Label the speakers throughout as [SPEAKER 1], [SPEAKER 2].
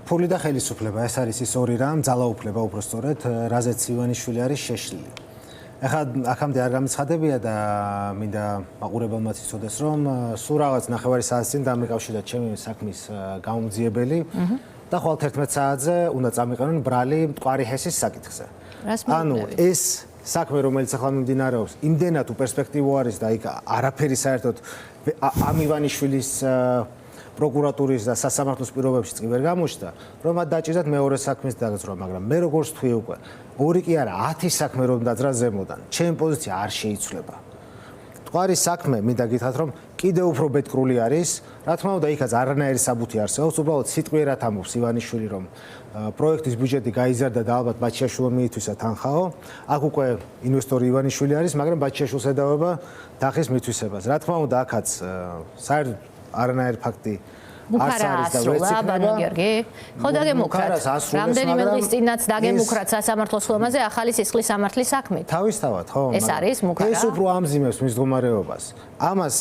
[SPEAKER 1] ფული და ხელისუფლება ეს არის ის ორი რამ, ძალაუფლება უბრალოდ, რაზეც ივანიშვილი არის შეშლილი. ეხლა აქამდე არ გამიცხადებია და მინდა მაყურებელმაც იცოდეს, რომ სულ რაღაც ნახევარი საათის წინ დამეკავშირდა ჩემი საქმის გამომძიებელი და ხვალ 11 საათზე უნდა წამიყენონ ბრალი მტკვარი ჰესის საკითხზე. ანუ ეს საქმე, რომელიც ახლა მიმდინარეობს, იმდენად უპერსპექტივო არის და იქ არაფერი საერთოდ ამ ივანიშვილის პროკურატურის და სასამართლოს პირობებში კი ვერ გამოჩნდა, რომ მათ დაჭირდათ მეორე საქმის დაგრძნობა, მაგრამ მე როგორც თქვი უკვე, ორი კი არა, 10 საქმე რომ დაძრა ზემოდან, ჩემი პოზიცია არ შეიცვლება. მტკვარის საქმე, მინდა გითხრათ, რომ კიდევ უფრო ბედკრული არის, რა თქმა უნდა, იქაც არანაირი საბუთი არსებობს, უბრალოდ სიტყვიერად ამბობს ივანიშვილი, რომ პროექტის ბიუჯეტი გაიზარდა და ალბათ ბაჩიაშვილმა მიითვისა თანხაო. აქ უკვე ინვესტორი ივანიშვილი არის, მაგრამ ბაჩიაშვილს ედავება თანხის მითვისებას. რა თქმა უნდა, აქაც საერთოდ არანაირი ფაქტი არც არის და ვერც იქნება.
[SPEAKER 2] ხო დაგემუქრათ. რამდენიმე დღის წინაც დაგემუქრათ სასამართლოს ხომაზე ახალი სისხლის სამართლის საქმით.
[SPEAKER 1] თავისთავად, ხო.
[SPEAKER 2] ეს არის მუქარა.
[SPEAKER 1] ეს უფრო ამძიმებს მის მდგომარეობას. ამას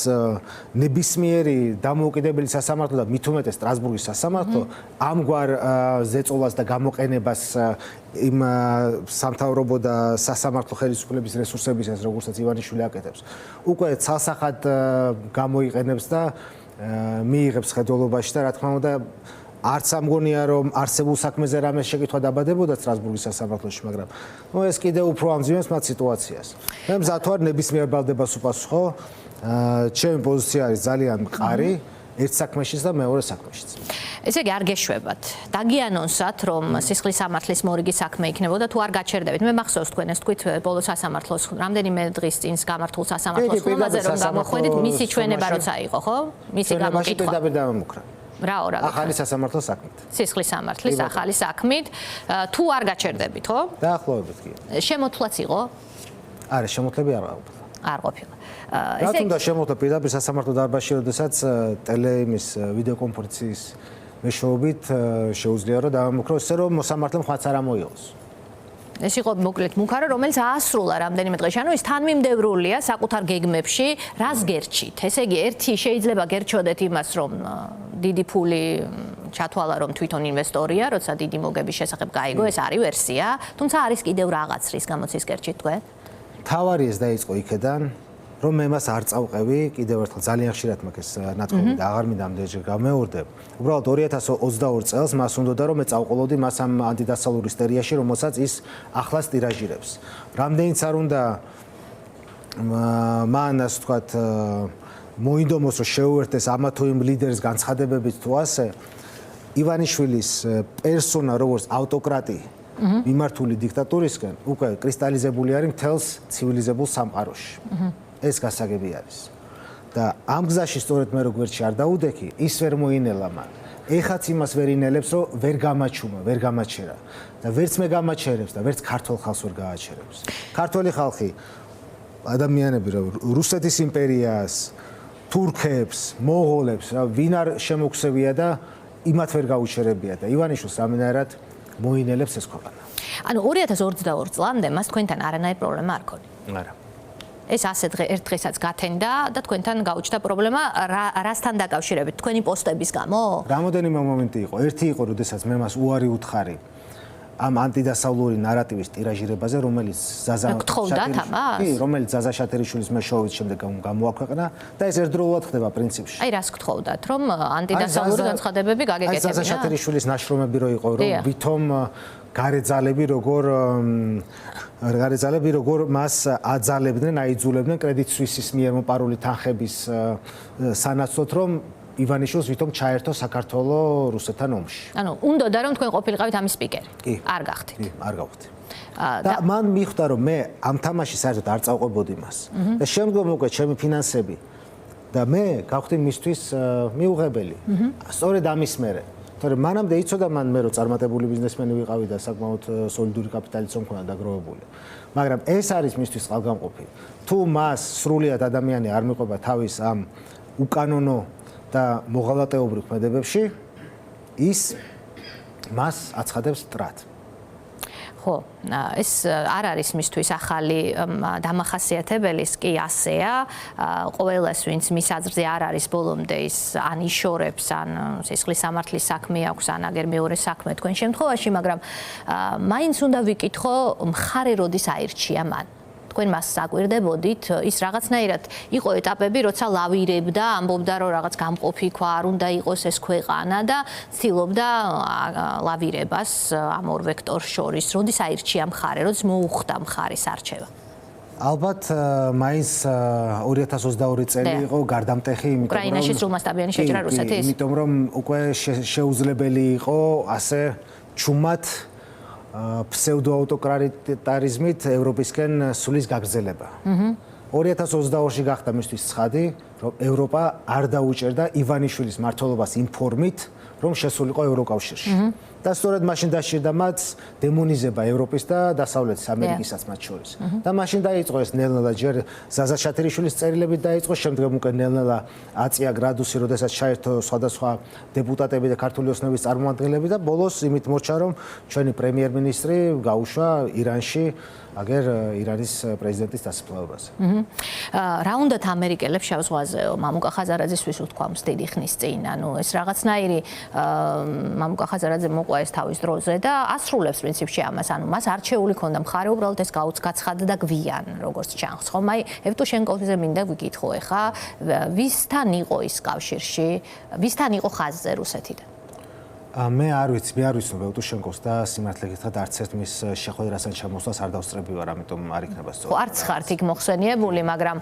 [SPEAKER 1] ნებისმიერი დამოუკიდებელი სასამართლო და მით უმეტეს სტრასბურგის სასამართლო ამგვარ ზეწოლას და გამოყენებას იმ სამთავრობო და სასამართლო ხელისუფლების რესურსებისას, როგორცაც ივანიშვილი აკეთებს, უკვე ცალსახად გამოიყენებს და მიიღებს ხედველობაში და რა თქმა უნდა არც ამგონია რომ არსებულ საქმეზე რამე შეკითხვა დაბადებოდა სტრასბურგის სასამართლოში, მაგრამ ეს კიდევ უფრო ამძიმებს მათ სიტუაციას. მე მზად ვარ ნებისმიერ ბრალდებას უპასუხო. ჩემი პოზიცია არის ძალიან მყარი ერთ საქმეშიც და მეორე საქმეშიც.
[SPEAKER 2] ესე იგი არ გეშვებათ. დაგიანონსათ რომ სისხლის სამართლის მორიგი საქმე იქნებოდა თუ არ გაჩერდებით. მე მახსოვს თქვენ ეს თქვით ბოლო სასამართლოს რამდენიმე დღის წინ გამართულ სასამართლოს ხომაზე რომ გამოხვედით მისი ჩვენება როცა იყო, ხო? მისი გამოკითხვა.
[SPEAKER 1] პირდაპირ დამემუქრა.
[SPEAKER 2] რა
[SPEAKER 1] ახალი სასამართლოს საქმით.
[SPEAKER 2] სისხლის სამართლის ახალი საქმით. თუ არ გაჩერდებით, ხო?
[SPEAKER 1] დაახლოებით კი.
[SPEAKER 2] შემოთვლაც იყო?
[SPEAKER 1] არა, შემოთვლები არ ყოფილა.
[SPEAKER 2] არ ყოფილა.
[SPEAKER 1] რა თქმა შემოთვლა პირდაპირ სასამართლო დარბაზში, როდესაც ტელეიმის ვიდეოკონფერენციის მეშვეობით შეუძლია რომ დავამოქრო ისე რომ მოსამართლემ ხვაც არ ამოიღოს.
[SPEAKER 2] ეს იყო მოკლედ მუქარა, რომელიც აასრულა რამდენიმე დღეში. ანუ ის თანმიმდევრულია საკუთარ გეგმებში, რას გერჩით? ესე იგი, ერთი შეიძლება გერჩოდეთ იმას, რომ დიდი ფული ჩათვალა, რომ თვითონ ინვესტორია, როცა დიდი მოგების შესახებ გაიგო, ეს არის ვერსია, თუმცა არის კიდევ რაღაც რის გამოც ის გერჩით თქვენ?
[SPEAKER 1] თავარი ეს დაიწყო იქედან, რომ მე მას არ წავყევი, კიდევ ერთხელ ძალიან ხშირად მაქვს ეს ნათქვამი და აღარ მინდა ამდენჯერ გამეორდებ. უბრალოდ 2022 წელს მას უნდოდა რომ მე წავყოლოდი მას ამ ანტიდასალურ ისტერიაში, რომელსაც ის ახლას ტირაჟირებს. რამდენიც არ უნდა მან ასე ვთქვათ მოინდომოს რომ შეუერთდეს ამა თუ იმ ლიდერს განცხადებებით თუ ასე, ივანიშვილის პერსონა როგორც ავტოკრატი მიმართული დიქტატურისკენ უკვე კრისტალიზებული არის მთელს ცივილიზებულ სამყაროში. ეს გასაგები არის. და ამ გზაში სწორედ მე როგვერდში არ დაუდექი, ის ვერ მოინელა მან. ეხაც იმას ვერ ინელებს, რომ ვერ გამაჩუმა, ვერ გამაჩერა. და ვერც მე გამაჩერებს და ვერც ქართულ ხალხს ვერ გააჩერებს. ქართული ხალხი ადამიანები რა რუსეთის იმპერიას, თურქებს, მონღოლებს რა ვინ არ შემოგვსევია და იმათ ვერ გაუჩერებია და ივანიშვილს რამენერად მოინელებს ეს ქვეყანა.
[SPEAKER 2] ანუ 2022 წლამდე მას თქვენთან არანაირი პრობლემა არ ქონია.
[SPEAKER 1] არა.
[SPEAKER 2] ეს ასე ერთ დღესაც გათენდა და თქვენთან გაუჩნდა პრობლემა რასთან დაკავშირებით? თქვენი პოსტების გამო?
[SPEAKER 1] რამოდენიმე მომენტი იყო. ერთი იყო, როდესაც მე მას უარი უთხარი ამ ანტიდასავლური ნარატივის ტირაჟირებაზე, რომელიც ზაზა შათერიშვილის მეშვეობით შემდეგ გამოაქვეყნა და ეს ერთდროულად ხდება პრინციპში.
[SPEAKER 2] აი რას გთხოვდათ, რომ ანტიდასავლური განცხადებები გაგეკეთებინა?
[SPEAKER 1] ზაზა შათერიშვილის ნაშრომები რო იყო, რომ ვითომ გარეძალები როგორ მას აძალებდნენ, აიძულებდნენ კრედიტ სვისის მიერ მოპარული თანხების სანაცვლოდ, რომ ივანიშვილს ვითომ ჩაერთო საქართველოს რუსეთთან ომში.
[SPEAKER 2] ანუ უნდოდა რომ თქვენ ყოფილიყავით ამის სპიკერი. არ გახდით.
[SPEAKER 1] კი, არ გავხდი. და მან მიხვდა რომ მე ამ თამაში საერთოდ არ წავყვებოდი მას. და შემდგომ უკვე ჩემი ფინანსები და მე გავხდი მისთვის მიუღებელი. სწორედ ამის მერე. თორემ მანამდე იცოდა მან მე რომ წარმატებული ბიზნესმენი ვიყავი და საკმაოდ სოლიდური კაპიტალიც მქონდა დაგროვებული. მაგრამ ეს არის მისთვის წყალგამყოფი. თუ მას სრულიად ადამიანი არ მიყვება თავის ამ უკანონო და მოღალატეობრივ ქმედებებში, ის მას აცხადებს მტრად.
[SPEAKER 2] ხო, ეს არ არის მისთვის ახალი დამახასიათებელი, კი ასეა. ყველას, ვინც მის აზრზე არ არის ბოლომდე ის ან იშორებს, ან სისხლის სამართლის საქმე აქვს, ან აგერ მეორე საქმე თქვენ შემთხვევაში, მაგრამ მაინც უნდა ვიკითხო, მხარე როდის აირჩია მან? თქვენ მას საკვირდებოდით, ის რაღაცნაირად იყო ეტაპები, როცა ლავირებდა, ამბობდა, რომ რაღაც გამყოფი ქვა არ უნდა იყოს ეს ქვეყანა და ცდილობდა ლავირებას ამ ორ ვექტორს შორის. როდის აირჩია მხარე, როდის მოუხდა მხარის არჩევა?
[SPEAKER 1] ალბათ მაინც 2022 წელი იყო გარდამტეხი, იმიტომ რომ
[SPEAKER 2] უკრაინაში სრულმასშტაბიანი შეჭრა რუსეთის.
[SPEAKER 1] იმიტომ რომ უკვე შეუძლებელი იყო ასე ჩუმად ფსევდოაუტოკრატარიზმით ევროპისკენ სulis გაგრძელება. 2022-ში გახდა მისთვის ცხადი, რომ ევროპა არ დაუჭერდა ივანიშვილის მმართველობას იმ ფორმით, რომ შესულიყო ევროკავშირში. და სწორედ მაშინ დასჭირდა მათ დემონიზება ევროპის და დასავლეთის ამერიკისაც მათ შორის. და მაშინ დაიწყო ეს ნელ-ნელა ჯერ ზაზა შათერიშვილის წერილებით დაიწყო, შემდგომ უკვე ნელ-ნელა აწია გრადუსი, როდესაც ჩაერთო სხვადასხვა დეპუტატები და ქართული ოცნების წარმომადგენლები და ბოლოს იმით მორჩა, რომ ჩვენი პრემიერ-მინისტრი გაუშვა ირანში აგერ ირანის პრეზიდენტის დასაფლავებაზე.
[SPEAKER 2] რა უნდათ ამერიკელებს შავ ზღვაზეო? მამუკა ხაზარაძისთვის უთქვამს დიდი ხნის წინ, ანუ ეს რაღაცნაირი მამუკა ხაზარაძე მოყვა ეს თავის დროზე და ასრულებს პრინციპში ამას, ანუ მას არჩეული ქონდა მხარე, უბრალოდ ეს გაუცხაცხადა და გვიან, როგორც ჩანს. ხომ აი ევტუშენკოზე მინდა ვიკითხო ახლა, ვისთან იყო ის კავშირში, ვისთან იყო ხაზზე რუსეთიდან?
[SPEAKER 1] მე არ ვიცნობ ევტუშენკოს და სიმართლე გითხრათ არც ერთ მის შეხვედრასთან ჩამოსვლას არ დავსწრები ვარ, ამიტომ არ იქნება სწორი.
[SPEAKER 2] ხო, არც ხართ იქ მოხსენიებული, მაგრამ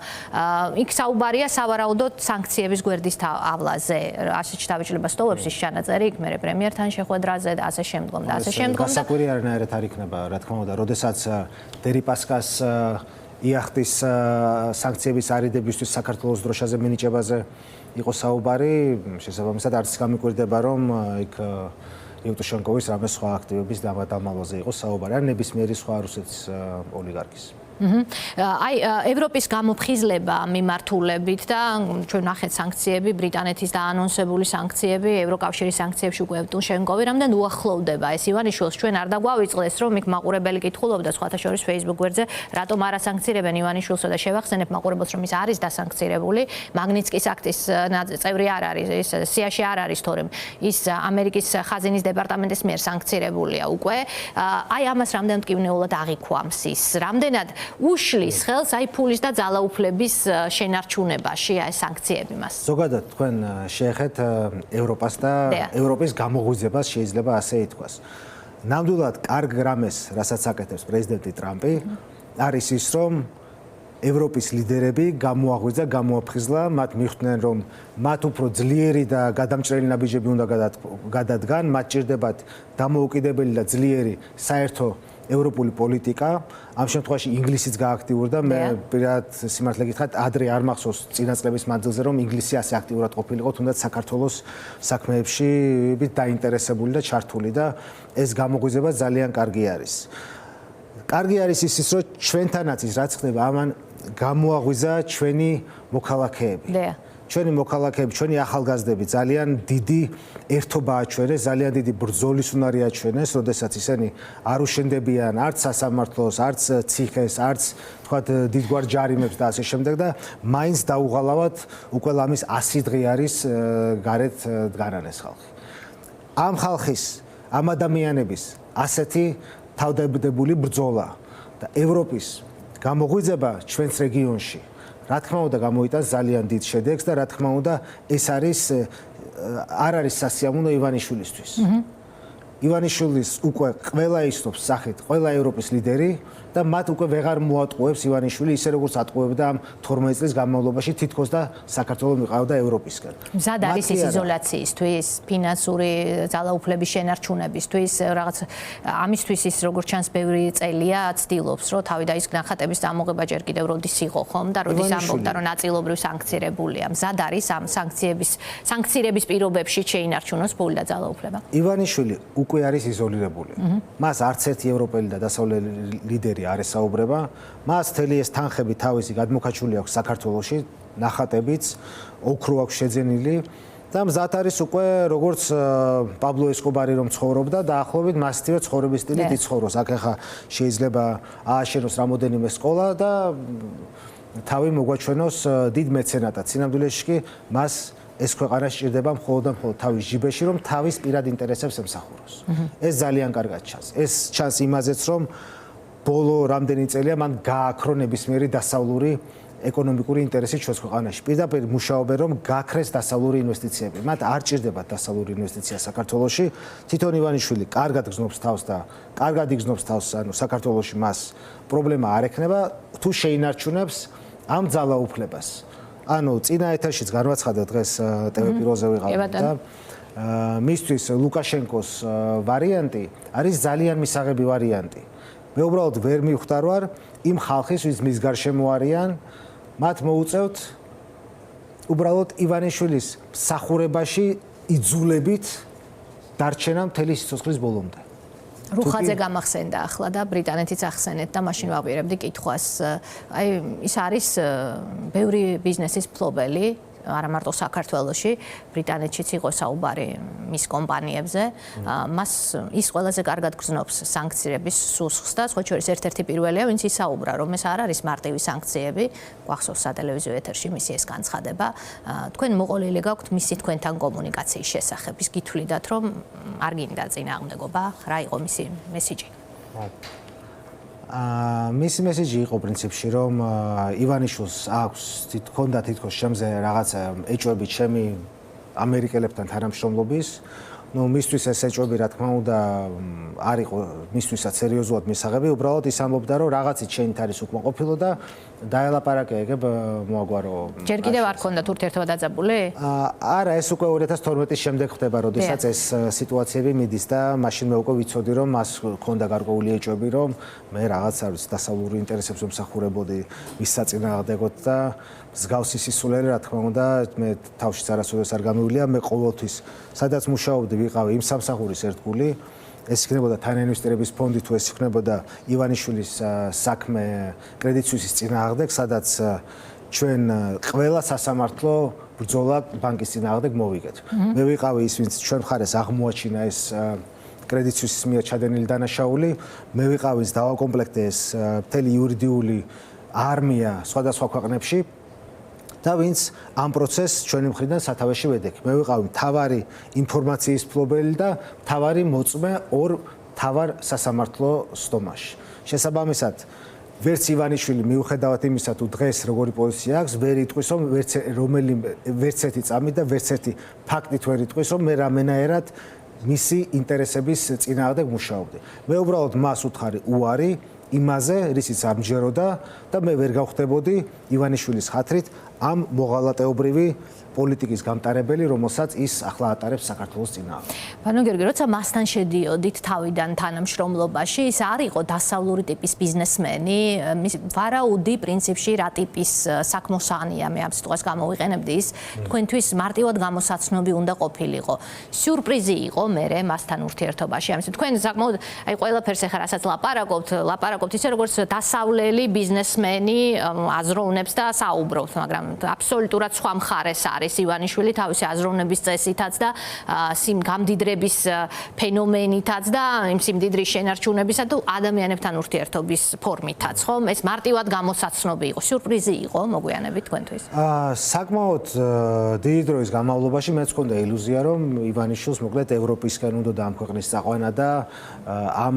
[SPEAKER 2] იქ საუბარია სავარაუდოდ სანქციების გვერდის ავლაზე. ასეთ შთაბეჭდილებას სტოვებს ის ჩანაწერი იქ მერე პრემიერთან შეხვედრაზე და ასე შემდგომ და ასე შემდგომ.
[SPEAKER 1] გასაკვირი არანაირად არ იქნება, რა თქმა უნდა, როდესაც დერიპასკას იახტის სანქციების არიდებისთვის საქართველოს დროშაზე მინიჭებაზე იყო საუბარი, შესაბამისად არც გამიკვირდება, რომ იქ ევტუშენკოვის რამე სხვა აქტივების დამალვაზე იყო საუბარი, ან ნებისმიერი სხვა რუსეთის ოლიგარქის.
[SPEAKER 2] აი ევროპის გამოფხიზლება მიმართულებით და ჩვენ ნახეთ სანქციები, ბრიტანეთის დაანონსებული სანქციები, ევროკავშირის სანქციებში უკვე ევტუშენკოვი რამდენ უახლოვდება ეს ივანიშვილს, ჩვენ არ დაგვავიწყდეს, რომ იქ მაყურებელი კითხულობდა სხვათა შორის Facebook გვერდზე, რატომ არ ასანქცირებენ ივანიშვილსა და შევახსენებ მაყურებელს, რომ ის არის დასანქცირებული, მაგნიცკის აქტის წევრი არ არის, ის სიაში არ არის, თორემ ის ამერიკის ხაზინის დეპარტამენტის მიერ სანქცირებულია უკვე. აი ამას რამდენ მტკივნეულად აღიქვამს ის, რამდენად უშლის ხელს აი ფულის და ძალაუფლების შენარჩუნებაში აი სანქციები მას.
[SPEAKER 1] ზოგადად თქვენ შეეხეთ ევროპას და ევროპის გამოღვიძებას შეიძლება ასე ითქვას. ნამდვილად კარგ რამეს, რასაც აკეთებს პრეზიდენტი ტრამპი, არის ის, რომ ევროპის ლიდერები გამოაღვიძა, გამოაფხიზლა, მათ მიხვდნენ, რომ მათ უფრო ძლიერი და გადამჭრელი ნაბიჯები უნდა გადადგან, მათ ჭირდებათ დამოუკიდებელი და ძლიერი საერთო ევროპული პოლიტიკა. ამ შემთხვევაში ინგლისიც გააქტიურდა, მე პირად სიმართლე გითხრათ, ადრე არ მახსოვს წინა წლების მანძილზე, რომ ინგლისი ასე აქტიურად ყოფილიყო, თუნდაც საქართველოს საქმეებში დაინტერესებული და ჩართული და ეს გამოღვიძება ძალიან კარგი არის. კარგი არის ის, რომ ჩვენთანაც ის რაც ხდება, ამან გამოაღვიძა ჩვენი მოქალაქეები. ჩვენი მოქალაქეები, ჩვენი ახალგაზრდები ძალიან დიდი ერთობა აჩვენეს, ძალიან დიდი ბრძოლის უნარი აჩვენეს, როდესაც ისინი არ უშენდებიან არც სასამართლოს, არც ციხეს, არც თქვათ დიდგვარ ჯარიმებს და ასე შემდეგ და მაინც დაუღალავად უკვე ლამის 100 დღე არის გარეთ დგანან ეს ხალხი. ამ ხალხის, ამ ადამიანების ასეთი თავდადებული ბრძოლა და ევროპის გამოღვიძება ჩვენს რეგიონში რა თქმა უნდა გამოიტანს ძალიან დიდ შედეგს და რა თქმა უნდა ეს არ არის სასიამოვნო ივანიშვილისთვის. ივანიშვილის უკვე ყველა ისნობს სახით, ყველა ევროპის ლიდერი და მათ უკვე ვეღარ მოატყუებს ივანიშვილი ისე როგორც ატყუებდა ამ 12 წლის განმავლობაში თითქოს და საქართველოს მიყავდა ევროპისგან.
[SPEAKER 2] მზად არის ის იზოლაციისთვის, ფინანსური ძალაუფლების შენარჩუნებისთვის, რაღაც ამისთვის ის როგორც ჩანს ბევრი წელია ცდილობს, რომ თავი და ის ნახატების დამოღება ჯერ კიდევ როდის იყო ხომ და როდის ამბობდა, რომ ნაწილობრივ სანქცირებულია. მზად არის ამ სანქცირების პირობებში შეინარჩუნოს ფული და ძალაუფლება.
[SPEAKER 1] ივანიშვილი უკვე არის იზოლირებული. მას არც ერთი ევროპელი და დასავლელი ლიდერი არ ესაუბრება. მას მთელი ეს თანხები თავისი გადმოქაჩული აქვს საქართველოში, ნახატებიც, ოქრო აქვს შეძენილი და მზად არის უკვე როგორც პაბლო ესკობარი რომ ცხოვრობდა დაახლოებით მასთივე ცხოვრების სტილით იცხოვროს. აქ ახლა შეიძლება ააშენოს რამოდენიმე სკოლა და თავი მოგვაჩვენოს დიდ მეცენატად. სინამდვილეში კი მას ეს ქვეყანა სჭირდება მხოლოდ და მხოლოდ თავის ჯიბეში, რომ თავის პირად ინტერესებს ემსახუროს. ეს ძალიან კარგად ჩანს. ეს ჩანს იმაზეც, რომ ბოლო რამდენი წელია მან გააქრო ნებისმიერი დასავლური ეკონომიკური ინტერესი ჩვენს ქვეყანაში. პირდაპირ მუშაობენ, რომ გაქრეს დასავლური ინვესტიციები. მათ არ ჭირდებათ დასავლური ინვესტიცია საქართველოში. თვითონ ივანიშვილი კარგად გზნობს თავს და კარგად იგზნობს თავს, ანუ საქართველოში მას პრობლემა არ ექნება, თუ შეინარჩუნებს ამ ძალაუფლებას. ანუ წინა ეთერშიც განვაცხადა დღეს TV პირველზე ვიყავით და მისთვის ლუკაშენკოს ვარიანტი არის ძალიან მისაღები ვარიანტი. მე უბრალოდ ვერ მივხვდარ ვარ იმ ხალხის, ვის მის გარშემო არიან, მათ მოუწევთ უბრალოდ ივანიშვილის მსახურებაში იძულებით დარჩენა მთელი სიცოცხლის ბოლომდე.
[SPEAKER 2] რუხაძე გამახსენდა ახლა და ბრიტანეთიც ახსენეთ და მაშინ ვაპირებდი კითხვას. აი ის არის ბევრი ბიზნესის მფლობელი, არა მარტო საქართველოში, ბრიტანეთშიც იყო საუბარი მის კომპანიებზე. მას ის ყველაზე კარგად გრძნობს სანქციების სუსხს და სხვა შორის ერთ-ერთი პირველია, ვინც ისაუბრა, რომ ეს არ არის მარტივი სანქციები, გვახსოვს სატელევიზიო ეთერში მისი ეს განცხადება. თქვენ მოყოლილი გაქვთ მისი თქვენთან კომუნიკაციის შესახებ. ის გითვლიდათ, რომ არ გინდა წინააღმდეგობა, რა იყო მისი მესიჯი?
[SPEAKER 1] მისი მესიჯი იყო პრინციპში, რომ ივანიშვილს აქვს თქონდა თითქოს შემზე რაღაცა ეჭვები ჩემი ამერიკელებთან თანამშრომლობის. მისთვის ეს ეჭვები, რა თქმა უნდა, არ იყო მისთვისაც სერიოზულად მისაღები, უბრალოდ ის ამბობდა, რომ რაღაცით შენით არის უკმაყოფილო და დაელაპარაკე ეგებ მოაგვარო.
[SPEAKER 2] ჯერ კიდევ არ ქონდათ ურთიერთობა დაძაბული?
[SPEAKER 1] არა, ეს უკვე 2012-ის შემდეგ ხდება, როდესაც ეს სიტუაციები მიდის და მაშინ მე უკვე ვიცოდი, რომ მას ქონდა გარკვეული ეჭვები, რომ მე რაღაც არის დასავლური ინტერესებს ვემსახურებოდი მის საწინააღმდეგოდ და მსგავსი სისულელე, რა თქმა უნდა, მე თავშიც არასოდეს არ გამივილია, მე ყოველთვის სადაც მუშაობდი ვიყავი იმ სამსახურის ერთგული. ეს იქნებოდა თანაინვესტირების ფონდი, თუ ეს იქნებოდა ივანიშვილის საქმე კრედიტ სუისის წინააღმდეგ, სადაც ჩვენ ყველა სასამართლო ბრძოლა ბანკის წინააღმდეგ მოვიგეთ. მე ვიყავი ის, ვინც ჩვენ მხარეს აღმოაჩინა ეს კრედიტ სუისის მიერ ჩადენილი დანაშაული, მე ვიყავი ის დავაკომპლექტე ეს მთელი იურიდიული არმია სხვადასხვა ქვეყნებში და ვინც ამ პროცესს ჩვენი მხრიდან სათავეში ვედექი. მე ვიყავი მთავარი ინფორმაციის მფლობელი და მთავარი მოწმე ორ მთავარ სასამართლო სტომაში. შესაბამისად, ვერც ივანიშვილი მიუხედავად იმისა, თუ დღეს როგორი პოზიცია აქვს, ვერ იტყვის, რომ ვერც ერთი წამი და ვერც ერთი ფაქტით ვერ იტყვის, რომ მე რამენაერად მისი ინტერესების წინააღმდეგ მუშაობდი. მე უბრალოდ მას უთხარი უარი იმაზე, რისიც არ მჯეროდა და მე ვერ გავხდებოდი ივანიშვილის ხათრით ამ მოღალატეობრივი პოლიტიკის გამტარებელი, რომელსაც ის ახლა ატარებს საქართველოს წინააღმდეგ.
[SPEAKER 2] ბანო გიორგი, როცა მასთან შედიოდით თავიდან თანამშრომლობაში, ის არ იყო დასავლური ტიპის ბიზნესმენი, ვარაუდი პრინციპში რა ტიპის საქმოსანია, მე ამ სიტყვას გამოვიყენებდი, ის თქვენთვის მარტივად გამოსაცნობი უნდა ყოფილიყო. სიურპრიზი იყო მერე მასთან ურთიერთობაში. ამის თქვენ საკმაოდ აი ყველაფერს ახლა რასაც ლაპარაკობთ ისე როგორც დასავლელი ბიზნესმენი აზროვნებს და საუბრობთ, მაგრამ აბსოლუტურად სხვა მხარეს არის ივანიშვილი თავისი აზროვნების წესითაც და გამდიდრების ფენომენითაც და იმ სიმდიდრის შენარჩუნებისა თუ ადამიანებთან ურთიერთობის ფორმითაც, ხო? ეს მარტივად გამოსაცნობი იყო, სიურპრიზი იყო მოგვიანებით თქვენთვის.
[SPEAKER 1] საკმაოდ დიდი დროის განმავლობაში მეც მქონდა ილუზია, რომ ივანიშვილს მოკლედ ევროპისკენ უნდა ამ ქვეყნის წაყვანა და ამ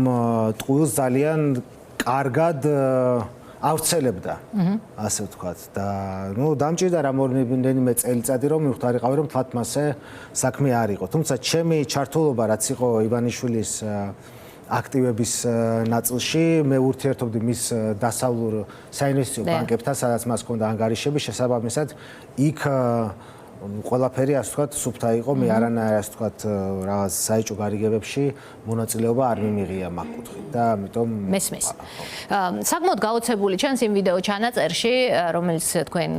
[SPEAKER 1] ტყუილს ძალიან კარგად ავცელებდა, ასე ვთქვათ და დამჭირდა რამდენიმე წელიწადი რომ მივხვდარიყავი რომ თვათ მასე საქმე არ იყო. თუმცა ჩემი ჩართულობა რაც იყო ივანიშვილის აქტივების ნაწილში, მე ურთიერთობდი მის დასავლურ საინვესტიციო ბანკებთან, სადაც მას ჰქონდა ანგარიშები, შესაბამისად იქ ყველაფერი ასე ვთქვათ სუფთა იყო, მე არანაირ ასე ვთქვათ რაღაც საეჭვო გარიგებებში მონაწილეობა არ მიმიღია მაგ კუთხით და ამიტომ
[SPEAKER 2] მესმის. საკმაოდ გაოცებული ჩანს იმ ვიდეო ჩანაწერში, რომელიც თქვენ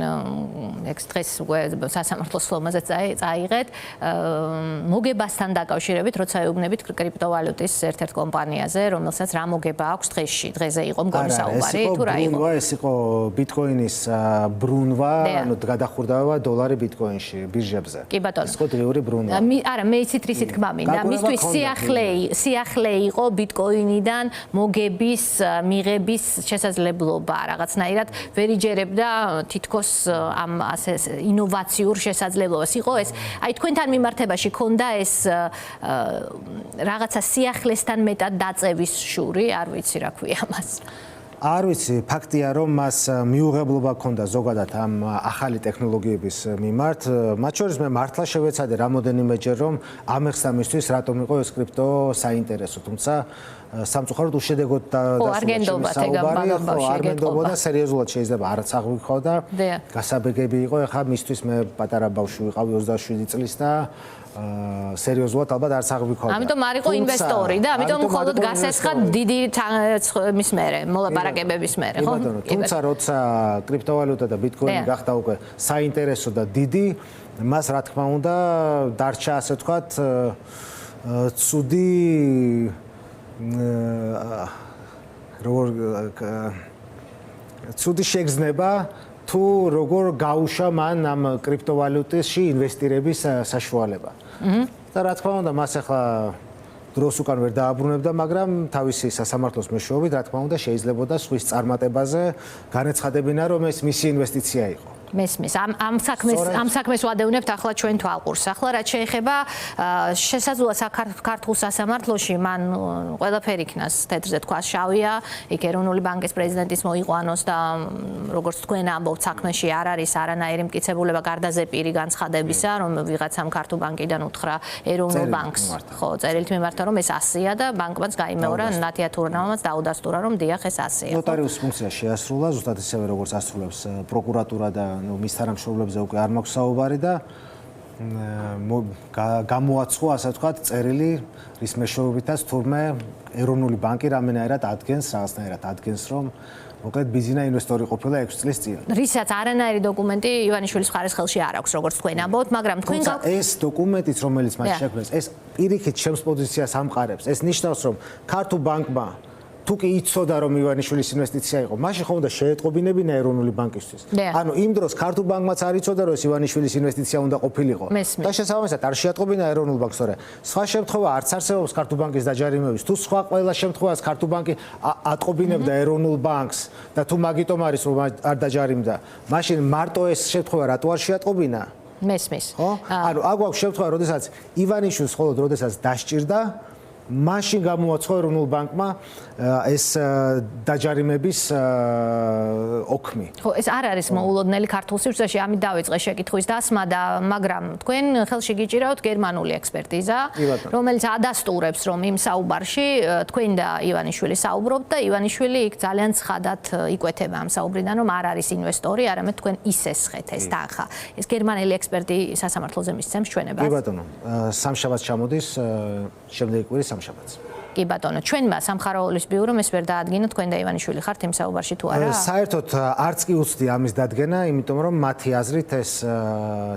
[SPEAKER 2] ეს დღეს უკვე სასამართლოს ფლომაზე წაიღეთ, მოგებასთან დაკავშირებით, როცა ეუბნებით კრიპტოვალუტის ერთ-ერთ კომპანიაზე, რომელსაც რა მოგება აქვს დღეზე იყო მგონი საუბარი, თუ რა იყო?
[SPEAKER 1] ეს იყო ბიტკოინის ბრუნვა, ანუ გადახურდავა დოლარი ბიტკოინში. ბირჟებზე.
[SPEAKER 2] კი ბატონო.
[SPEAKER 1] ეს ხო დღიური ბრუნვა.
[SPEAKER 2] არა, მე იცით რისი თქმა მინდა. მისთვის სიახლე იყო ბიტკოინიდან მოგების, მიღების შესაძლებლობა. რაღაცნაირად ვერ იჯერებდა თითქოს ამ ასე ინოვაციურ შესაძლებლობას. იყო ეს, აი თქვენთან მიმართებაში ქონდა ეს რაღაცა სიახლესთან მეტად დაწევის შური, არ ვიცი რა ქვია მას.
[SPEAKER 1] არ ვიცი, ფაქტია რომ მას მიუღებლობა ჰქონდა ზოგადად ამ ახალი ტექნოლოგიების მიმართ. მათ შორის მე მართლა შევეცადე რამოდენიმეჯერ რომ ამეხსნა მისთვის რატომ იყო ეს კრიპტო საინტერესო, თუმცა სამწუხაროდ უშედეგოდ
[SPEAKER 2] არ
[SPEAKER 1] გენდობა სერიოზულად შეიძლება არც აღვიქო და გასაბეგები იყო. ეხლა მისთვის მე პატარა ბავშვი ვიყავი 27 წლის და სერიოზულად ალბათ არც აღვიქო.
[SPEAKER 2] ამიტომ არ იყო ინვესტორი და ამიტომ მხოლოდ გასესხა დიდი მის მერე, მოლაპარაკებების მერე, ხო?
[SPEAKER 1] თუმცა როცა კრიპტოვალუტა და ბიტკოინი გახდა უკვე საინტერესო და დიდი, მას რა თქმა უნდა დარჩა ასე ვთქვათ ცუდი ცუდი შეგრძნება თუ როგორ გაუშვა მან ამ კრიპტოვალუტაში ინვესტირების საშუალება. და რა თქმა უნდა მას ახლა დროს უკან ვერ დააბრუნებდა, მაგრამ თავისი სასამართლოს მეშვეობით რა თქმა უნდა შეიძლებოდა სხვის წარმატებაზე განეცხადებინა, რომ ეს მისი ინვესტიცია იყო.
[SPEAKER 2] მესმის ამ საქმეს ვადევნებთ ახლა ჩვენ თვალყურს. ახლა რაც შეეხება შესაძლოა საქართველოს სასამართლოში მან ყველაფერი იქნას თეთრზე თქვა შავია, იქ ეროვნული ბანკის პრეზიდენტის მოიყვანოს და როგორც თქვენ ამბობთ საქმეში არ არის არანაირი მტკიცებულება გარდაზე პირი განცხადებისა, რომ ვიღაცამ ქართულ ბანკიდან უთხრა ეროვნულ ბანკს, ხო, წერილით მიმართა რომ ეს 100-ია და ბანკმაც გაიმეორა ნათია თურნავმაც დაუდასტურა რომ დიახ ეს 100-ია.
[SPEAKER 1] ნოტარიუსის ფუნქცია შეასრულა, ზუსტად ისევე როგორც ასრულებს პროკურატურა და მის თანამშრომლებზე უკვე არ მაქვს საუბარი და გამოაცხო ასე ვთქვათ წერილი რის მეშვეობითაც თურმე ეროვნული ბანკი რამენაირად რაღაცნაირად ადგენს რომ მოკლედ ბიზინა ინვესტორი ყოფილა 6 წლის წინ.
[SPEAKER 2] რისაც არანაირი დოკუმენტი ივანიშვილის მხარის ხელში არ აქვს როგორც თქვენ ამბობთ, მაგრამ თქვენ
[SPEAKER 1] ეს დოკუმენტიც რომელიც მას შექმნეს, ეს პირიქით ჩემს პოზიციას ამყარებს. ეს ნიშნავს რომ ქართულ ბანკმა თუ კი იცოდა რომ ივანიშვილის ინვესტიცია იყო, მაშინ ხომ უნდა შეეტყობინებინა ეროვნული ბანკისთვის. ანუ იმ დროს ქართულ ბანკმაც არ იცოდა რომ ეს ივანიშვილის ინვესტიცია უნდა ყოფილიყო. და შესაბამისად არ შეატყობინა ეროვნულ ბანკს, თორე სხვა შემთხვევა არც არსებობს ქართულ ბანკის დაჯარიმების. თუ სხვა ყველა შემთხვევას ქართულ ბანკი ატყობინებდა ეროვნულ ბანკს და თუ მაგიტომ არის რომ არ დაჯარიმდა, მაშინ მარტო ეს შემთხვევა რატო არ შეატყობინა?
[SPEAKER 2] მესმის.
[SPEAKER 1] ხო? ანუ აგვაქვს შემთხვევა, როდესაც ივანიშვილს მხოლოდ როდესაც დასჭირდა მაშინ გამოაცხო ეროვნულ ბანკმა ეს დაჯარიმების ოქმი.
[SPEAKER 2] ხო, ეს არ არის მოულოდნელი ქართულ სივრცეში, ამით დავიწყე შეკითხვის დასმა და მაგრამ თქვენ ხელში გიჭირავთ გერმანული ექსპერტიზა, რომელიც ადასტურებს, რომ იმ საუბარში თქვენ და ივანიშვილი საუბრობთ და ივანიშვილი იქ ძალიან ცხადად იკვეთება ამ საუბრიდან, რომ არ არის ინვესტორი, არამედ თქვენ ისესხეთ ეს თანხა. ეს გერმანელი ექსპერტი სასამართლოზე მისცემს ჩვენებას.
[SPEAKER 1] კი ბატონო, სამშაბათს ჩამოდის, შემდეგი კვირის სამშაბათს.
[SPEAKER 2] კი ბატონო, ჩვენმა სამხარეოლის ბიურომ ეს ვერ დაადგინა თქვენ და ივანიშვილი ხართ იმ საუბარში თუ არა?
[SPEAKER 1] საერთოდ არც კი უცდი ამის დადგენა, იმიტომ რომ მათი აზრით ეს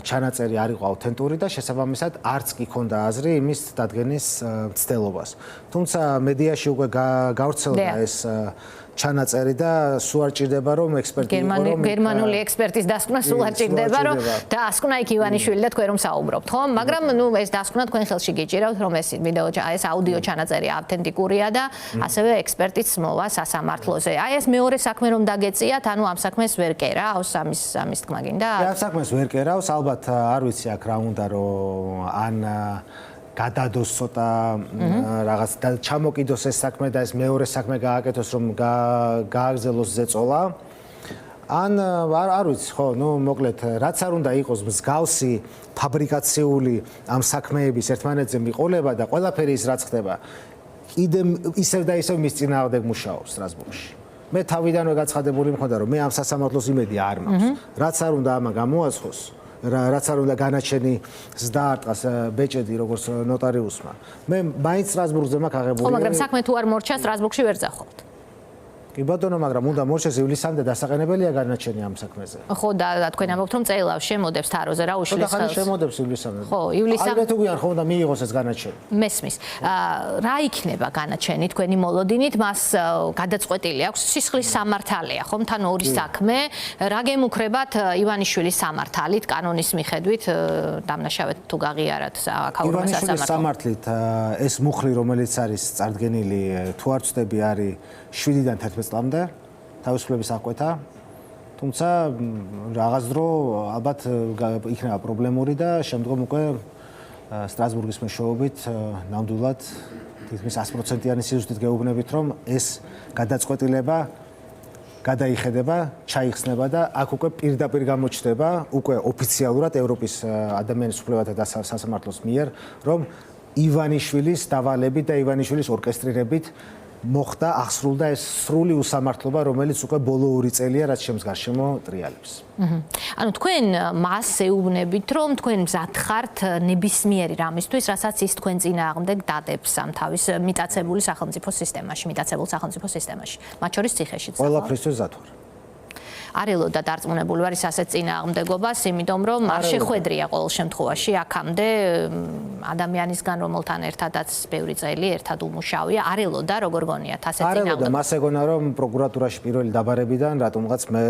[SPEAKER 1] ჩანაწერი არ იყო აუთენტური და შესაბამისად არც კი ქონდა აზრი იმის დადგენის მცდელობას. თუმცა მედიაში უკვე გავრცელდა ეს ჩანაწერი და სულ არ ჭირდება რომ ექსპერტი იყო რომ
[SPEAKER 2] გერმანული ექსპერტის დასკვნა სულ არ ჭირდება რომ დაასკვნა იქ ივანიშვილი და თქვენ რომ საუბრობთ, ხო? მაგრამ ნუ ეს დასკვნა თქვენ ხელში გიჭირავთ რომ ეს ვიდეო ეს აუდიო ჩანაწერი ავთენტიკურია და ასევე ექსპერტიც მოვა სასამართლოზე. აი ეს მეორე საქმე რომ დაგეწიათ, ანუ ამ საქმეს ვერ კერავს, ამის თქმა გინდა?
[SPEAKER 1] ამ საქმეს ვერ კერავს, ალბათ არ ვიცი აქ რა უნდა რომ ან გადადოს ცოტა რაღაც და ჩამოკიდოს ეს საქმე და ეს მეორე საქმე გააკეთოს რომ გააგრძელოს ზეწოლა. ან არ ვიცი, ხო, ნუ მოკლედ რაც არ უნდა იყოს მსგავსი ფაბრიკაციული ამ საქმეების ერთმანეთზე მიყოლება და ყველაფერი ის რაც ხდება კიდე ისევ და ისევ მის წინააღმდეგ მუშაობს სტრასბურგში. მე თავიდანვე გაცხადებული მქონდა რომ მე ამ სასამართლოს იმედი არ მაქვს. რაც არ უნდა ამა გამოაცხოს რაც არ უნდა განაჩენის დაარტყას ბეჭედი როგორც ნოტარიუსმა. მე მაინც სტრასბურგზე მაქვს აღებული.
[SPEAKER 2] ხო, მაგრამ საქმე თუ არ მორჩა სტრასბურგში ვერ ძახობთ.
[SPEAKER 1] კი ბატონო, მაგრამ უნდა მორჩეს ივლისამდე დასაყენებელია განაჩენი ამ საქმეზე.
[SPEAKER 2] ხო და თქვენ ამბობთ რომ წელავს შემოდებს თაროზე რა უშლის
[SPEAKER 1] ხან შემოდებს ივლისამდე.
[SPEAKER 2] ხო, ივლისამდე.
[SPEAKER 1] აგრეთვე გვიან ხო უნდა მიიღოს ეს განაჩენი.
[SPEAKER 2] მესმის. რა იქნება განაჩენი თქვენი მოლოდინით? მას გადაწყვეტილი აქვს სისხლის სამართალია, ხომ? თან ორი საქმე. რა გემუქრებათ ივანიშვილის სამართალით, კანონის მიხედვით, დამნაშავედ თუ გაღიარათ აქაურმა სასამართლომ?
[SPEAKER 1] ივანიშვილის სამართლით ეს მუხლი, რომელიც არის წარდგენილი, თუ არ ვწდები, არის 7-დან 11 წლამდე თავისუფლების აღკვეთა. თუმცა რაღაც დრო ალბათ იქნება პრობლემური და შემდგომ უკვე სტრასბურგის მეშვეობით ნამდვილად თითქმის 100%-იანი სიზუსტით გეუბნებით, რომ ეს გადაწყვეტილება გადაიხედება, ჩაიხსნება და აქ უკვე პირდაპირ გამოჩნდება უკვე ოფიციალურად ევროპის ადამიანის უფლებათა სასამართლოს მიერ, რომ ივანიშვილის დავალებით და ივანიშვილის ორკესტრირებით მოხდა აღსრულდა ეს სრული უსამართლობა, რომელიც უკვე ბოლო 2 წელია რაც შემს გარშემო ტრიალებს.
[SPEAKER 2] ანუ თქვენ მას ეუბნებით, რომ თქვენ მზად ხართ ნებისმიერი რამისთვის, რასაც ის თქვენ წინააღმდეგ დადებს ამ თავის მიტაცებულ სახელმწიფო სისტემაში, მათ შორის ციხეშიც.
[SPEAKER 1] ყველაფრისთვის მზად ვარ.
[SPEAKER 2] არ ელოდა დარწმუნებული ვარ ის ასეთ წინააღმდეგობას, იმიტომ რომ არ შეხვედრია ყოველ შემთხვევაში აქამდე ადამიანისგან, რომელთან ერთადაც ბევრი წელი ერთად უმუშავია, არ ელოდა როგორ გონიათ ასეთ წინააღმდეგობას.
[SPEAKER 1] არ ელოდა, მას ეგონა რომ პროკურატურაში პირველი დაბარებიდან რატომღაც მე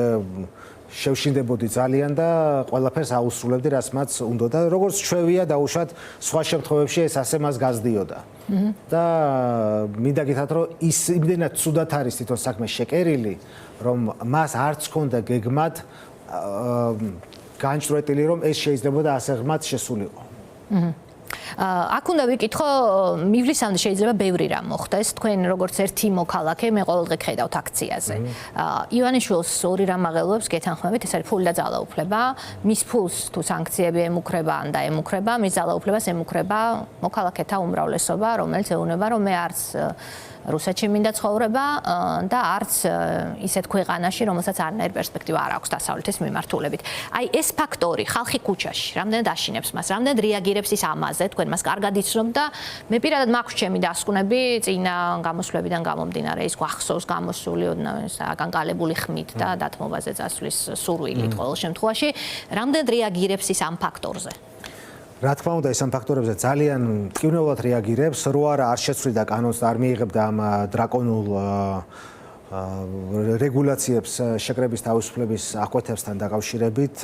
[SPEAKER 1] შევშინდებოდი ძალიან და ყველაფერს აუსრულებდი, რაც მას უნდა და როგორც ჩვევია დაუშვათ სხვა შემთხვევებში ეს ასე მას გაზდიოდა. და მინდა გითხრათ რომ ის იმდენად ცუდად არის თვითონ საქმე შეკერილი, რომ მას არც ჰქონდა გეგმად განჭრეტილი რომ ეს შეიძლებოდა ასე ღრმად შესულიყო.
[SPEAKER 2] აქ უნდა ვიკითხო, ივლისამდე შეიძლება ბევრი რამ მოხდეს. თქვენ როგორც ერთი მოქალაქე, მე ყოველდღე ხედავთ აქციაზე. ივანიშვილს ორი რამ აღელვებს გეთანხმებით, ეს არის ფული და ძალაუფლება. მის ფულს თუ სანქციები ემუქრება ან დაემუქრება, მის ძალაუფლებას ემუქრება მოქალაქეთა უმრავლესობა, რომელიც ეუბნება, რომ მე არც რუსეთში მინდა ცხოვრება და არც ისეთ ქვეყანაში, რომელსაც არანაირი პერსპექტივა არ აქვს დასავლეთის მიმართულებით. აი ეს ფაქტორი ხალხი ქუჩაში, რამდენად აშინებს მას, რამდენად რეაგირებს ის ამაზე, თქვენ მას კარგად იცნობთ და მე პირადად მაქვს ჩემი დასკვნები წინა გამოსვლებიდან გამომდინარე, ის გვახსოვს გამოსული აკანკალებული ხმით და დათმობაზე წასვლის სურვილით ყოველ შემთხვევაში, რამდენად რეაგირებს ის ამ ფაქტორზე?
[SPEAKER 1] რა თქმა უნდა, ეს ამ ფაქტორებზე ძალიან მტკივნეულად რეაგირებს, რო არა არ შეცვლიდა კანონს და არ მიიღებდა ამ დრაკონულ რეგულაციებს შეკრების თავისუფლების აღკვეთებსთან დაკავშირებით,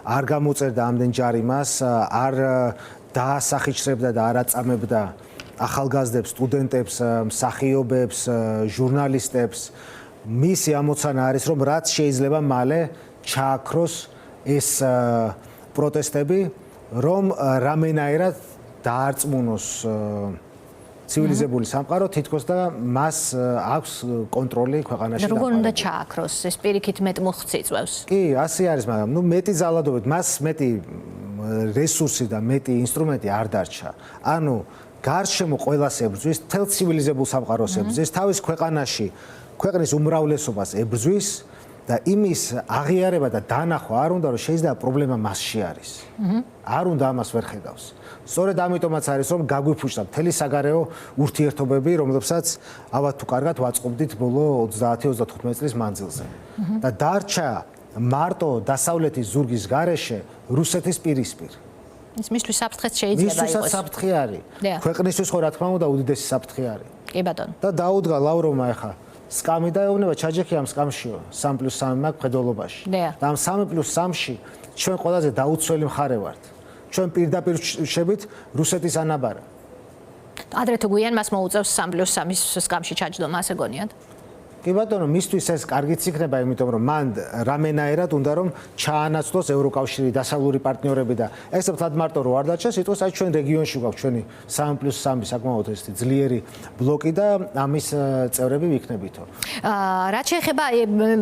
[SPEAKER 1] არ გამოწერდა ამდენ ჯარიმას, არ დაასახიჩრებდა და არ აწამებდა ახალგაზრდებს, სტუდენტებს, მსახიობებს, ჟურნალისტებს. მისი ამოცანა არის, რომ რაც შეიძლება მალე ჩააქროს ეს პროტესტები, რომ რამენაირად დაარწმუნოს ცივილიზებული სამყარო თითქოს და მას აქვს კონტროლი ქვეყანაში.
[SPEAKER 2] როგორ უნდა ჩააქროს? ეს პირიქით მეტ მოხც იწვევს.
[SPEAKER 1] კი, ასე არის, მაგრამ მეტი ძალადობით, მას მეტი რესურსი და მეტი ინსტრუმენტი არ დარჩა. ანუ გარშემო ყველას ებრძვის, თელ ცივილიზებულ სამყაროს ებრძვის, თავის ქვეყანაში ქვეყნის უმრავლესობას ებრძვის. და იმის აღიარება და დანახვა არ უნდა რომ შეიძლება პრობლემა მასში არის. არ უნდა ამას ვერ ხედავს. სწორედ ამიტომაც არის რომ გაგვიფუჭდა მთელი საგარეო ურთიერთობები, რომლებსაც ალბათ თუ კარგად ვაწყობდით ბოლო 30-35 წლის მანძილზე. და დარჩა მარტო დასავლეთის ზურგის გარეშე რუსეთის პირისპირ.
[SPEAKER 2] ის მისთვის საფრთხეც შეიძლება იყოს.
[SPEAKER 1] მისთვის საფრთხე არის. ქვეყნისთვის ხო რა თქმა უნდა უდიდესი საფრთხე არის.
[SPEAKER 2] კი ბატონო.
[SPEAKER 1] და დაუდგა ლავროვმა ახლა სკამი დაეუბნება ჩაჯექი ამ სკამშიო 3+3 მაქვს მხედველობაში. და ამ 3+3-ში ჩვენ ყველაზე დაუცველი მხარე ვართ. ჩვენ პირდაპირ შევით რუსეთის ანაბარა.
[SPEAKER 2] ადრე თუ გვიან მას მოუწევს 3+3-ის სკამში ჩაჯდომა, ასე გონიათ?
[SPEAKER 1] კი ბატონო, მისთვის ეს კარგიც იქნება, იმიტომ რომ მან რამენაირად უნდა რომ ჩაანაცვლოს ევროკავშირი, დასავლური პარტნიორები და ეს თად მარტო რო არ დარჩა, სიტყვა აი ჩვენ რეგიონში გვაქვს ჩვენი 3+3 საკმაოდ ეს ძლიერი ბლოკი და ამის წევრები ვიქნებითო.
[SPEAKER 2] რაც შეეხება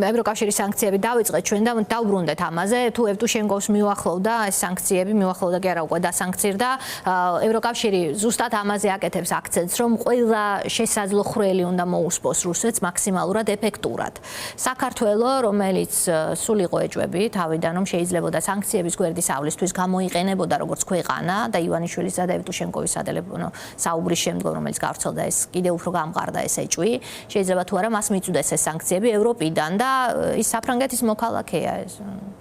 [SPEAKER 2] ევროკავშირის სანქციები დავიწყეთ ჩვენ და დავბრუნდეთ ამაზე, თუ ევტუშენკოვს მიუახლოვდა ეს სანქციები, მიუახლოვდა კი არა უკვე დასანქცირდა, ევროკავშირი ზუსტად ამაზე აკეთებს აქცენტს, რომ ყველა შესაძლო ხრელი უნდა მოუსპოს რუსეთს მაქსიმალურ მაკსიმალურად ეფექტურად. საქართველო, რომელიც სულ იყო ეჭვები თავიდან, რომ შეიძლებოდა სანქციების გვერდისავლისთვის გამოიყენებოდა როგორც ქვეყანა და ივანიშვილისა და ევტუშენკოვის სატელეფონო საუბრის შემდგომ, რომელიც გავრცელდა ეს კიდევ უფრო გამყარდა ეს ეჭვი, შეიძლება თუ არა მას მიწვდეს ეს სანქციები ევროპიდან და ის საფრანგეთის მოქალაქეა ეს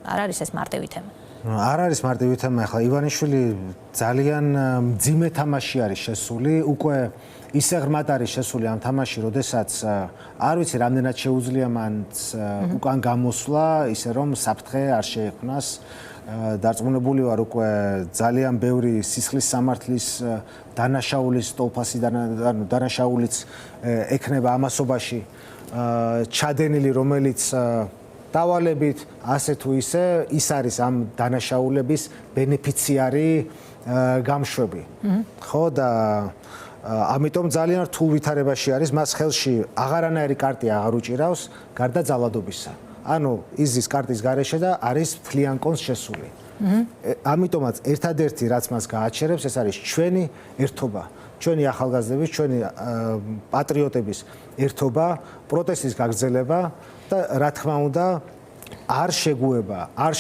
[SPEAKER 2] არ არის ეს მარტივი თემა.
[SPEAKER 1] არ არის მარტივი თემა, ახლა ივანიშვილი ძალიან მძიმე თამაში არის შესული, უკვე ისე ღრმად არის შესული ამ თამაში, როდესაც არ ვიცი რამდენად შეუძლია მანც უკან გამოსვლა, ისე რომ საფრთხე არ შეექმნას. დარწმუნებული ვარ უკვე ძალიან ბევრი სისხლის სამართლის დანაშაულის ტოლფასი დანაშაულიც ექნება ამასობაში ჩადენილი, რომელიც დავალებით ასე თუ ისე ის არის ამ დანაშაულების ბენეფიციარი გამშვები. ხო და ამიტომ ძალიან რთულ ვითარებაში არის, მას ხელში აღარანაირი კარტი აღარ უჭირავს გარდა ძალადობისა. ანუ იზის კარტის გარეშე და არის მთლიან კონს შესული. ამიტომაც ერთადერთი რაც მას გააჩერებს ეს არის ჩვენი ერთობა, ჩვენი ახალგაზრდების, ჩვენი პატრიოტების ერთობა, პროტესტის გაგრძელება და რა თქმა უნდა არ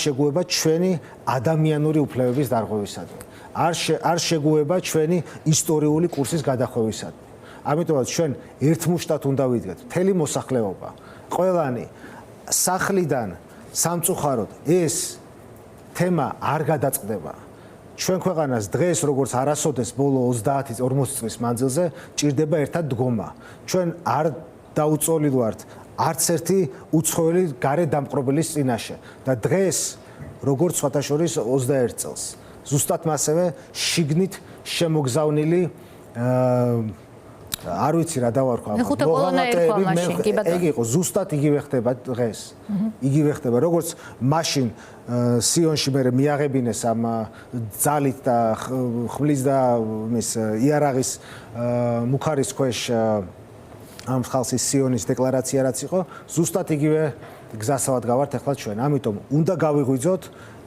[SPEAKER 1] შეგუება ჩვენი ადამიანური უფლებების დარღვევისადმი. არ შეგუება ჩვენი ისტორიული კურსის გადახვევისადმი. ამიტომაც ჩვენ ერთმუშტად უნდა ვიდგეთ მთელი მოსახლეობა, ყველანი სახლიდან სამწუხაროდ ეს თემა არ გადაწყდება. ჩვენ ქვეყანას დღეს როგორც არასოდეს ბოლო 30-40 წლის მანძილზე ჭირდება ერთად დგომა. ჩვენ არ დაუწოლილ ვართ არც ერთი უცხოელი გარე დამპყრობელის წინაშე და დღეს როგორც სხვათა შორის 21 წელს ზუსტად მასევე შიგნით შემოგზავნილი არ ვიცი რა დავარქვა.
[SPEAKER 2] მეხუთე კოლონა ერქვა მაშინ, კი ბატონო.
[SPEAKER 1] ეგ იყო ზუსტად იგივე ხდება დღეს. იგივე ხდება როგორც მაშინ სიონში მე მიაღებინეს ამ ძალით და ხმლის და მის იარაღის მუხარის ქვეშ ამ ხალხის სიონის დეკლარაცია რაც იყო, ზუსტად იგივე გზასავად გავართ ახლა ჩვენ. ამიტომ უნდა გავიღვიძოთ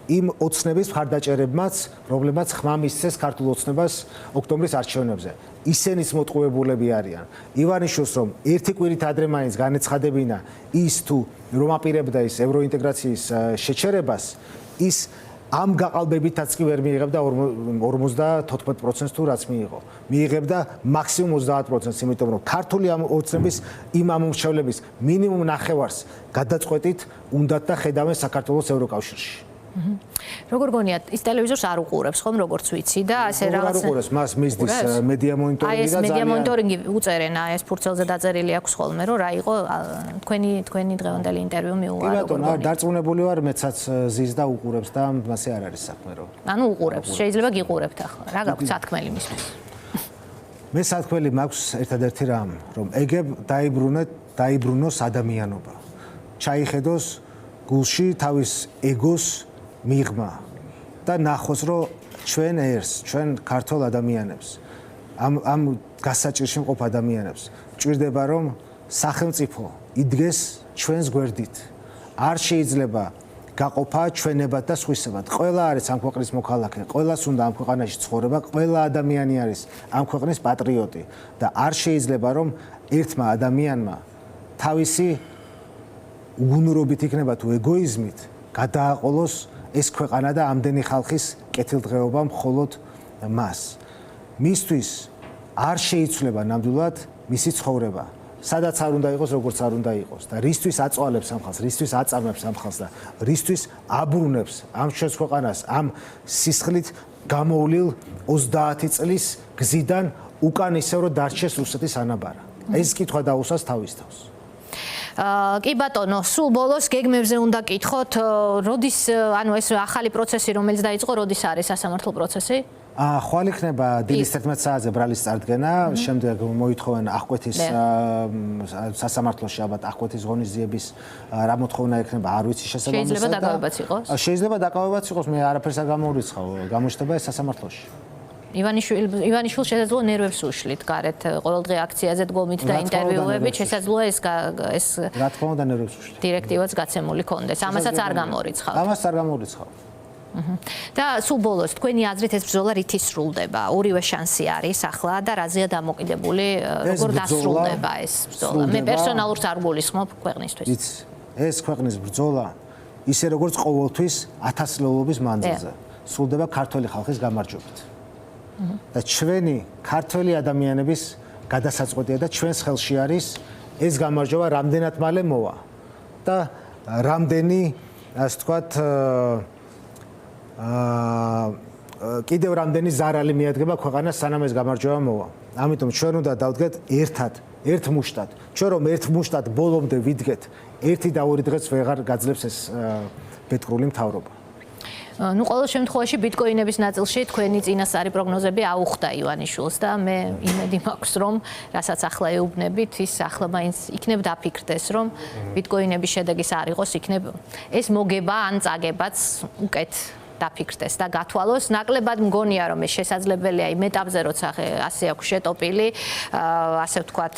[SPEAKER 1] იმ ოცნების მხარდაჭერებმაც, რომლებმაც ხმა მისცეს ქართულ ოცნებას ოქტომბრის არჩევნებზე. ისენიც მოტყუებულები არიან. ივანიშვილს რომ ერთი კვირით ადრე მაინც განეცხადებინა ის თუ რომ აპირებდა ის ევროინტეგრაციის შეჩერებას, ის ამ გაყალბებითაც კი ვერ მიიღებდა 54% თუ რაც მიიღო. მიიღებდა მაქსიმუმ 30%, იმიტომ რომ ქართული ამ ოცნების იმ ამომრჩევლების მინიმუმ ნახევარს გადაწყვეტით უნდათ და ხედავენ საქართველოს ევროკავშირში.
[SPEAKER 2] როგორ გონიათ, ის ტელევიზორს არ უყურებს ხომ როგორც ვიცი და ასე
[SPEAKER 1] რაღაც არ უყურებს, მას მისდის მედია მონიტორინგი და
[SPEAKER 2] ეს მედია მონიტორინგი უწერენ, ეს ფურცელზე დაწერილი აქვს ხოლმე, რომ რა იყო თქვენი დღევანდელი ინტერვიუ მიუღია.
[SPEAKER 1] კი ბატონო, დარწმუნებული ვარ, მეცაც ზის და უყურებს და მასე არ არის საქმე რომ.
[SPEAKER 2] ანუ უყურებს, შეიძლება გიყურებთ ახლა. რა გაქვთ სათქმელი მისთვის?
[SPEAKER 1] მე სათქმელი მაქვს ერთადერთი რამ, რომ ეგებ დაიბრუნოს ადამიანობა. ჩაიხედოს გულში თავის ეგოს მიღმა და ნახოს რომ ჩვენ ერს, ჩვენ ქართულ ადამიანებს, ამ გასაჭირში მყოფ ადამიანებს ჭირდება რომ სახელმწიფო იდგეს ჩვენს გვერდით. არ შეიძლება გაყოფა ჩვენებად და სხვისებად. ყველა არის ამ ქვეყნის მოქალაქე, ყველას უნდა ამ ქვეყანაში ცხოვრება, ყველა ადამიანი არის ამ ქვეყნის პატრიოტი და არ შეიძლება რომ ერთმა ადამიანმა თავისი უგუნურობით იქნება თუ ეგოიზმით გადააყოლოს ეს ქვეყანა და ამდენი ხალხის კეთილდღეობა მხოლოდ მას. მისთვის არ შეიცვლება ნამდვილად მისი ცხოვრება. სადაც არ უნდა იყოს, როგორც არ უნდა იყოს და რისთვის აწვალებს ამ ხალხს, რისთვის აწარმოებს ამ ხალხს და რისთვის აბრუნებს ამ ჩვენს ქვეყანას ამ სისხლით გამოვლილ 30 წლის გზიდან უკან ისევ რომ დარჩეს რუსეთის ანაბარა. ეს კითხვა დაუსვას თავის თავს.
[SPEAKER 2] კი ბატონო, სულ ბოლოს გეგმებზე უნდა კითხოთ, როდის, ანუ ეს ახალი პროცესი, რომელიც დაიწყო, როდის არის სასამართლო პროცესი?
[SPEAKER 1] ხვალ იქნება დილის 11 საათზე ბრალის წარდგენა, შემდეგ მოითხოვენ აღკვეთის სასამართლოში ალბათ აღკვეთის ღონისძიების რა მოთხოვნა ექნება, არ ვიცი შესაბამისად.
[SPEAKER 2] შეიძლება დაკავებაც იყოს?
[SPEAKER 1] შეიძლება დაკავებაც იყოს, მე არაფერს არ გამოურიცხავ, გამოჩნდება ეს სასამართლოში.
[SPEAKER 2] ივანიშვილს შესაძლოა ნერვებს უშლით გარეთ ყოველდღე აქციაზე დგომით და ინტერვიუებით, შესაძლოა ეს
[SPEAKER 1] რა თქმა უნდა ნერვებს უშლით.
[SPEAKER 2] დირექტივაც გაცემული კონდეს. ამასაც არ გამორიცხავ.
[SPEAKER 1] ამას არ გამორიცხავ.
[SPEAKER 2] და სულ ბოლოს თქვენი აზრით ეს ბრძოლა რითი სრულდება? ორივე შანსი არის ახლა და რაზეა დამოკიდებული როგორ დასრულდება ეს ბრძოლა? მე პერსონალურს არ გულისხმობ ქვეყნისთვის.
[SPEAKER 1] ეს ქვეყნის ბრძოლა ისე როგორც ყოველთვის 1000 ლეულობის მანძილზე სრულდება ქართველი ხალხის გამარჯვებით. და ჩვენი ქართველი ადამიანების გადასაწყვეტია და ჩვენს ხელში არის ეს გამარჯვება რამდენად მალე მოვა და რამდენი ასე ვთქვათ კიდევ რამდენი ზარალი მიადგება ქვეყანას სანამ ეს გამარჯვება მოვა. ამიტომ ჩვენ უნდა დავდგეთ ერთად, ერთ მუშტად. ჩვენ რომ ერთ მუშტად ბოლომდე ვიდგეთ, ერთი და ორი დღეც ვეღარ გაძლებს ეს ბედკრული მთავრობა.
[SPEAKER 2] ნუ ყოველ შემთხვევაში ბიტკოინების ნაწილში თქვენი წინასწარი პროგნოზები აუხდა ივანიშვილს და მე იმედი მაქვს რომ რასაც ახლა ეუბნებით ის ახლა მაინც იქნებ დაფიქრდეს რომ ბიტკოინების შედეგის არ იყოს იქნებ ეს მოგება ან წაგებაც უკეთ დაფიქრდეს და გათვალოს ნაკლებად მგონია რომ ეს შესაძლებელია იმ ეტაპზე როცა ასე აქვს შეტოპილი ასე ვთქვათ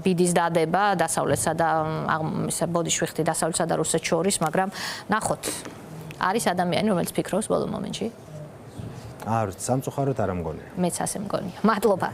[SPEAKER 2] ბიდის დადება დასავლეთსა და ისე ბოდიშვიხტი დასავლეთსა და რუსეთს შორის მაგრამ ნახოთ არის ადამიანი რომელიც ფიქრობს ბოლო მომენტში?
[SPEAKER 1] არ ვიცი, სამწუხაროდ არ ამგონია.
[SPEAKER 2] მეც ასე მგონია. მადლობა.